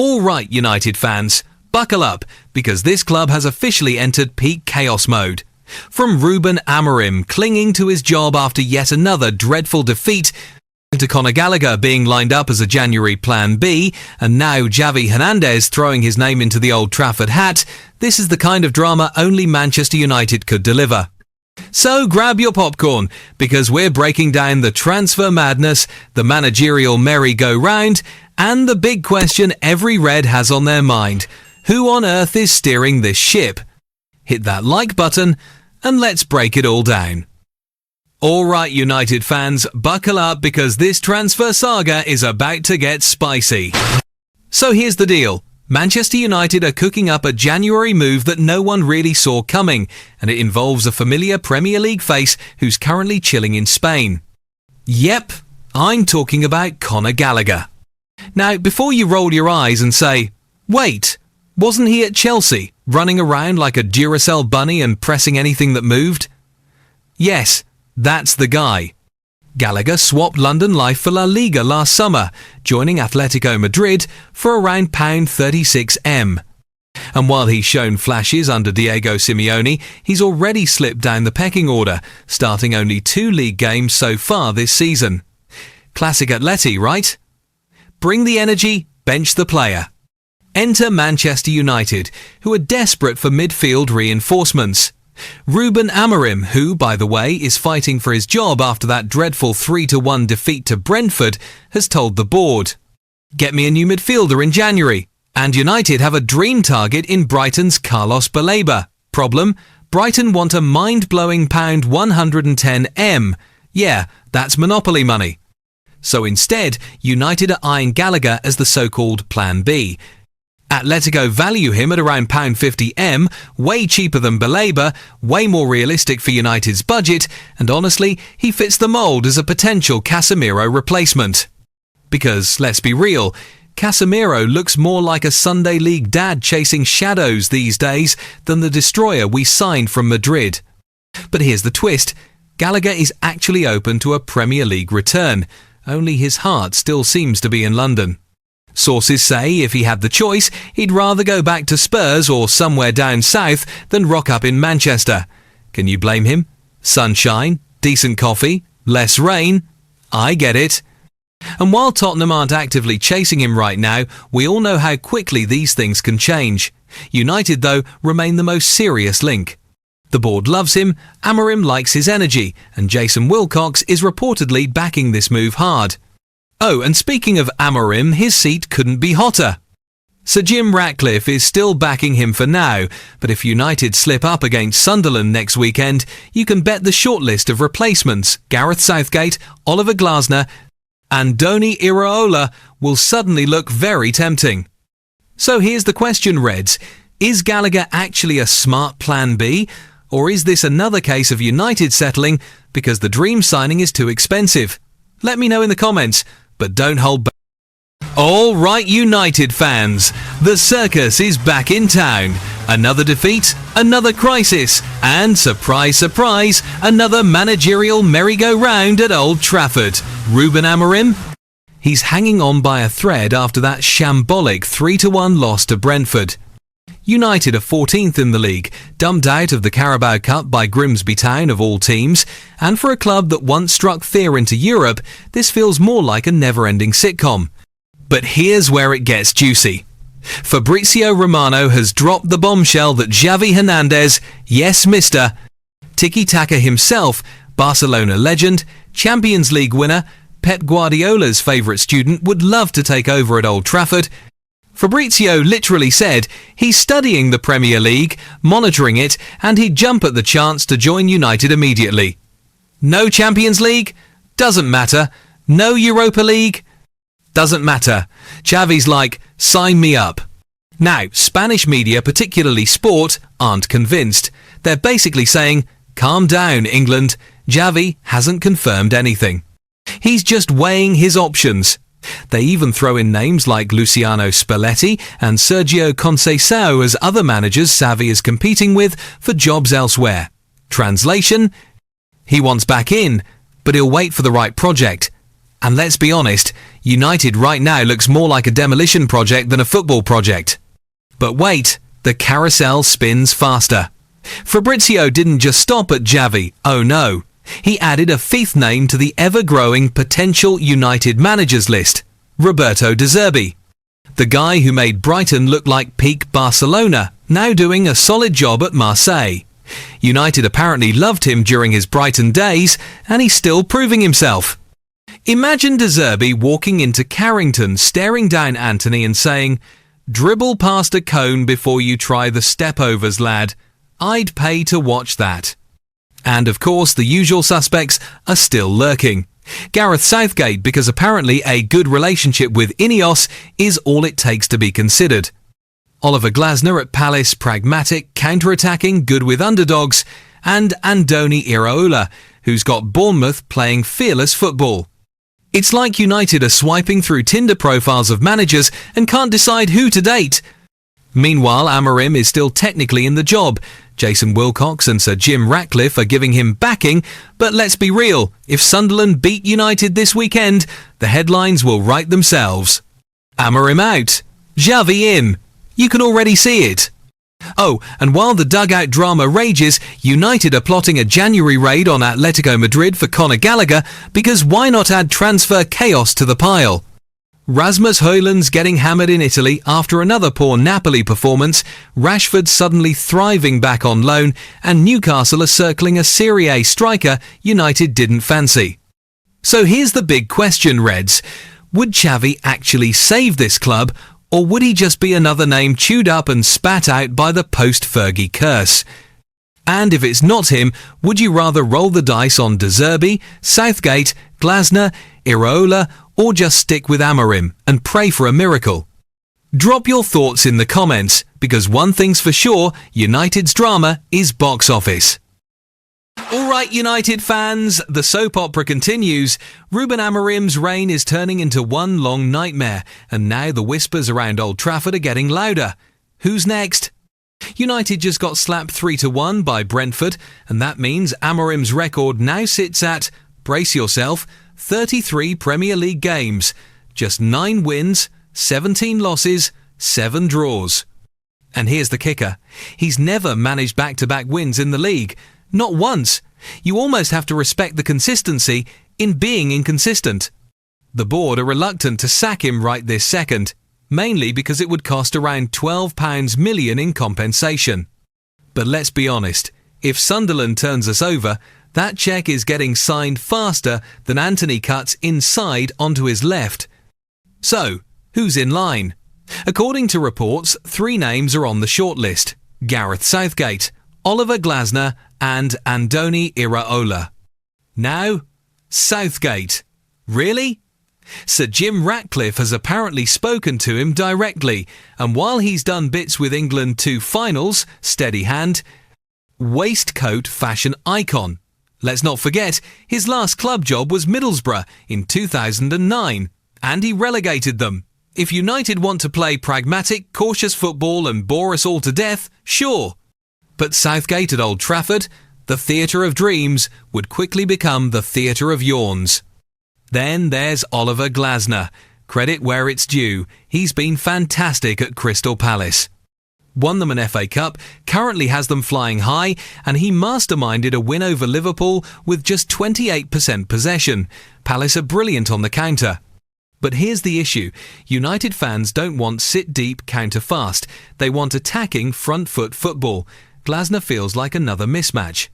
All right, United fans, buckle up, because this club has officially entered peak chaos mode. From Ruben Amorim clinging to his job after yet another dreadful defeat, to Conor Gallagher being lined up as a January Plan B, and now Xavi Hernandez throwing his name into the Old Trafford hat, this is the kind of drama only Manchester United could deliver. So grab your popcorn, because we're breaking down the transfer madness, the managerial merry-go-round, and the big question every Red has on their mind: who on earth is steering this ship? Hit that like button, and let's break it all down. Alright, United fans, buckle up, because this transfer saga is about to get spicy. So here's the deal. Manchester United are cooking up a January move that no one really saw coming, and it involves a familiar Premier League face who's currently chilling in Spain. Yep, I'm talking about Conor Gallagher. Now, before you roll your eyes and say, wait, wasn't he at Chelsea, running around like a Duracell bunny and pressing anything that moved? Yes, that's the guy. Gallagher swapped London life for La Liga last summer, joining Atletico Madrid for around £36M. And while he's shown flashes under Diego Simeone, he's already slipped down the pecking order, starting only 2 league games so far this season. Classic Atleti, right? Bring the energy, bench the player. Enter Manchester United, who are desperate for midfield reinforcements. Ruben Amorim, who, by the way, is fighting for his job after that dreadful 3-1 defeat to Brentford, has told the board, "Get me a new midfielder in January." And United have a dream target in Brighton's Carlos Baleba. Problem? Brighton want a mind-blowing £110M. Yeah, that's monopoly money. So instead, United are eyeing Gallagher as the so-called Plan B. Atletico value him at around £50M, way cheaper than Baleba, way more realistic for United's budget, and honestly, he fits the mould as a potential Casemiro replacement. Because, let's be real, Casemiro looks more like a Sunday League dad chasing shadows these days than the destroyer we signed from Madrid. But here's the twist: Gallagher is actually open to a Premier League return, only his heart still seems to be in London. Sources say if he had the choice, he'd rather go back to Spurs or somewhere down south than rock up in Manchester. Can you blame him? Sunshine, decent coffee, less rain. I get it. And while Tottenham aren't actively chasing him right now, we all know how quickly these things can change. United, though, remain the most serious link. The board loves him, Amorim likes his energy, and Jason Wilcox is reportedly backing this move hard. Oh, and speaking of Amorim, his seat couldn't be hotter. Sir Jim Ratcliffe is still backing him for now, but if United slip up against Sunderland next weekend, you can bet the shortlist of replacements, Gareth Southgate, Oliver Glasner, and Andoni Iraola, will suddenly look very tempting. So here's the question, Reds. Is Gallagher actually a smart Plan B? Or is this another case of United settling because the dream signing is too expensive? Let me know in the comments, but don't hold back. All right, United fans, the circus is back in town. Another defeat, another crisis, and surprise, surprise, another managerial merry-go-round at Old Trafford. Ruben Amorim? He's hanging on by a thread after that shambolic 3-1 loss to Brentford. United are 14th in the league, dumped out of the Carabao Cup by Grimsby Town of all teams, and for a club that once struck fear into Europe, this feels more like a never-ending sitcom. But here's where it gets juicy. Fabrizio Romano has dropped the bombshell that Xavi Hernandez, yes mister, tiki-taka himself, Barcelona legend, Champions League winner, Pep Guardiola's favourite student, would love to take over at Old Trafford. Fabrizio literally said he's studying the Premier League, monitoring it, and he'd jump at the chance to join United immediately. No Champions League? Doesn't matter. No Europa League? Doesn't matter. Xavi's like, sign me up. Now, Spanish media, particularly Sport, aren't convinced. They're basically saying, calm down, England. Xavi hasn't confirmed anything. He's just weighing his options. They even throw in names like Luciano Spalletti and Sergio Conceição as other managers Xavi is competing with for jobs elsewhere. Translation: he wants back in, but he'll wait for the right project. And let's be honest, United right now looks more like a demolition project than a football project. But wait, the carousel spins faster. Fabrizio didn't just stop at Xavi, oh no. He added a fifth name to the ever-growing potential United managers list, Roberto de Zerbi. The guy who made Brighton look like peak Barcelona, now doing a solid job at Marseille. United apparently loved him during his Brighton days, and he's still proving himself. Imagine De Zerbi walking into Carrington, staring down Antony and saying, "Dribble past a cone before you try the step-overs, lad. I'd pay to watch that." And of course, the usual suspects are still lurking. Gareth Southgate, because apparently a good relationship with Ineos is all it takes to be considered. Oliver Glasner at Palace, pragmatic, counter-attacking, good with underdogs. And Andoni Iraola, who's got Bournemouth playing fearless football. It's like United are swiping through Tinder profiles of managers and can't decide who to date. Meanwhile, Amorim is still technically in the job. Jason Wilcox and Sir Jim Ratcliffe are giving him backing, but let's be real, if Sunderland beat United this weekend, the headlines will write themselves. Amorim out, Xavi in. You can already see it. Oh, and while the dugout drama rages, United are plotting a January raid on Atletico Madrid for Conor Gallagher, because why not add transfer chaos to the pile? Rasmus Højlund's getting hammered in Italy after another poor Napoli performance, Rashford suddenly thriving back on loan, and Newcastle are circling a Serie A striker United didn't fancy. So here's the big question, Reds. Would Xavi actually save this club, or would he just be another name chewed up and spat out by the post-Fergie curse? And if it's not him, would you rather roll the dice on De Zerbi, Southgate, Glasner, Iraola, or just stick with Amorim and pray for a miracle? Drop your thoughts in the comments, because one thing's for sure, United's drama is box office. Alright United fans, the soap opera continues. Ruben Amorim's reign is turning into one long nightmare, and now the whispers around Old Trafford are getting louder. Who's next? United just got slapped 3-1 by Brentford, and that means Amorim's record now sits at, brace yourself, 33 Premier League games, just 9 wins, 17 losses, 7 draws. And here's the kicker. He's never managed back-to-back wins in the league. Not once. You almost have to respect the consistency in being inconsistent. The board are reluctant to sack him right this second, mainly because it would cost around £12 million in compensation. But let's be honest, if Sunderland turns us over, that cheque is getting signed faster than Antony cuts inside onto his left. So, who's in line? According to reports, 3 names are on the shortlist: Gareth Southgate, Oliver Glasner and Andoni Iraola. Now, Southgate. Really? Sir Jim Ratcliffe has apparently spoken to him directly, and while he's done bits with England 2 finals, steady hand, waistcoat fashion icon. Let's not forget, his last club job was Middlesbrough in 2009, and he relegated them. If United want to play pragmatic, cautious football and bore us all to death, sure. But Southgate at Old Trafford, the theatre of dreams, would quickly become the theatre of yawns. Then there's Oliver Glasner. Credit where it's due, he's been fantastic at Crystal Palace. Won them an FA Cup, currently has them flying high, and he masterminded a win over Liverpool with just 28% possession. Palace are brilliant on the counter. But here's the issue. United fans don't want sit-deep, counter-fast. They want attacking, front-foot football. Glasner feels like another mismatch.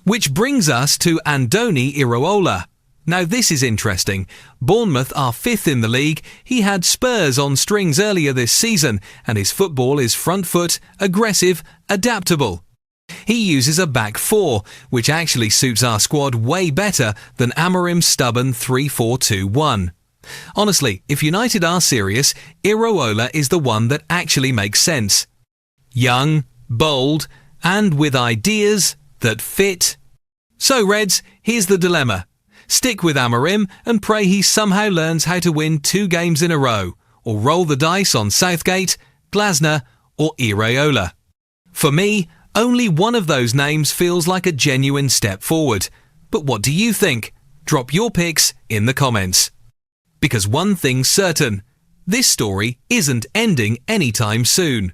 Which brings us to Andoni Iraola. Now this is interesting. Bournemouth are 5th in the league. He had Spurs on strings earlier this season, and his football is front foot, aggressive, adaptable. He uses a back 4, which actually suits our squad way better than Amorim's stubborn 3-4-2-1. Honestly, if United are serious, Iraola is the one that actually makes sense. Young, bold, and with ideas that fit. So Reds, here's the dilemma. Stick with Amorim and pray he somehow learns how to win 2 games in a row, or roll the dice on Southgate, Glasner or Iraola. For me, only one of those names feels like a genuine step forward. But what do you think? Drop your picks in the comments. Because one thing's certain, this story isn't ending anytime soon.